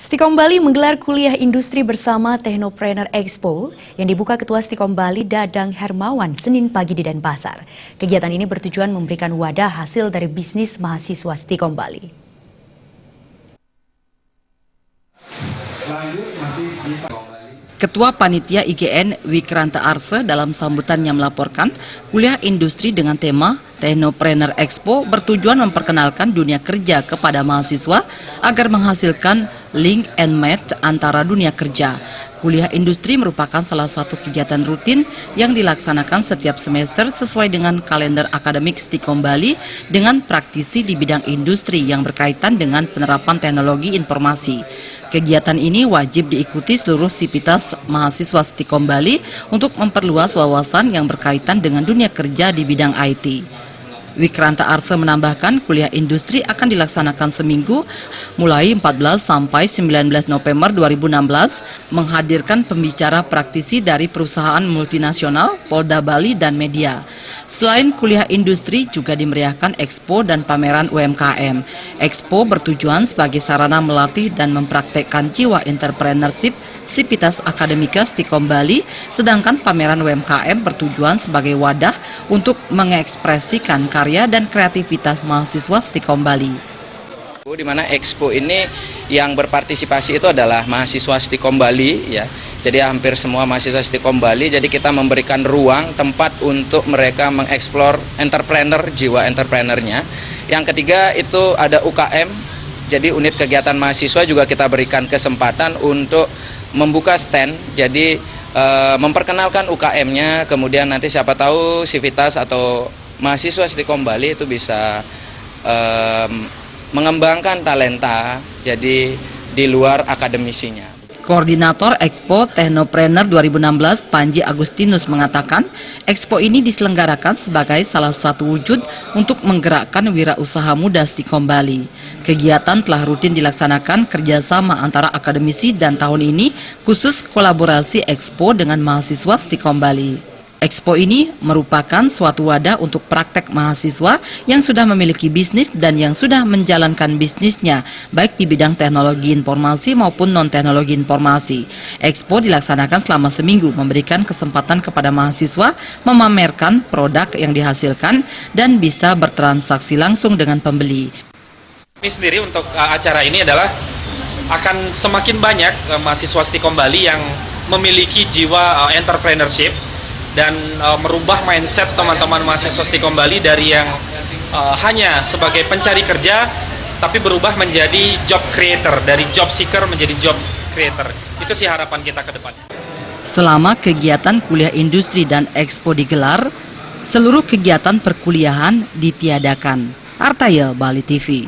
Stikom Bali menggelar kuliah industri bersama Technopreneur Expo yang dibuka Ketua Stikom Bali Dadang Hermawan Senin pagi di Denpasar. Kegiatan ini bertujuan memberikan wadah hasil dari bisnis mahasiswa Stikom Bali. Ketua Panitia IGN Wikranta Arse dalam sambutannya melaporkan kuliah industri dengan tema Technopreneur Expo bertujuan memperkenalkan dunia kerja kepada mahasiswa agar menghasilkan link and match antara dunia kerja. Kuliah industri merupakan salah satu kegiatan rutin yang dilaksanakan setiap semester sesuai dengan kalender akademik Stikom Bali dengan praktisi di bidang industri yang berkaitan dengan penerapan teknologi informasi. Kegiatan ini wajib diikuti seluruh sivitas mahasiswa Stikom Bali untuk memperluas wawasan yang berkaitan dengan dunia kerja di bidang IT. Wikranta Arse menambahkan kuliah industri akan dilaksanakan seminggu mulai 14 sampai 19 November 2016 menghadirkan pembicara praktisi dari perusahaan multinasional, Polda Bali dan media. Selain kuliah industri juga dimeriahkan Expo dan pameran UMKM. Expo bertujuan sebagai sarana melatih dan mempraktekkan jiwa entrepreneurship sivitas akademika Stikom Bali, sedangkan pameran UMKM bertujuan sebagai wadah untuk mengekspresikan karya dan kreativitas mahasiswa Stikom Bali. Di mana Expo ini yang berpartisipasi itu adalah mahasiswa Stikom Bali, ya. Jadi hampir semua mahasiswa Stikom Bali. Jadi kita memberikan ruang tempat untuk mereka mengeksplor entrepreneur, jiwa entrepreneurnya. Yang ketiga itu ada UKM. Jadi unit kegiatan mahasiswa juga kita berikan kesempatan untuk membuka stand. Jadi memperkenalkan UKM-nya. Kemudian nanti siapa tahu sivitas atau mahasiswa Stikom Bali itu bisa mengembangkan talenta jadi di luar akademisinya. Koordinator Expo Technopreneur 2016 Panji Agustinus mengatakan Expo ini diselenggarakan sebagai salah satu wujud untuk menggerakkan wirausaha muda Stikom Bali. Kegiatan telah rutin dilaksanakan kerjasama antara akademisi dan tahun ini khusus kolaborasi Expo dengan mahasiswa Stikom Bali. Expo ini merupakan suatu wadah untuk praktek mahasiswa yang sudah memiliki bisnis dan yang sudah menjalankan bisnisnya, baik di bidang teknologi informasi maupun non-teknologi informasi. Expo dilaksanakan selama seminggu, memberikan kesempatan kepada mahasiswa memamerkan produk yang dihasilkan dan bisa bertransaksi langsung dengan pembeli. Ini sendiri untuk acara ini adalah akan semakin banyak mahasiswa Stikom Bali yang memiliki jiwa entrepreneurship dan merubah mindset teman-teman mahasiswa Stikom Bali dari yang hanya sebagai pencari kerja tapi berubah menjadi job creator, dari job seeker menjadi job creator. Itu sih harapan kita ke depan. Selama kegiatan kuliah industri dan Expo digelar, seluruh kegiatan perkuliahan ditiadakan. Artaya Bali TV.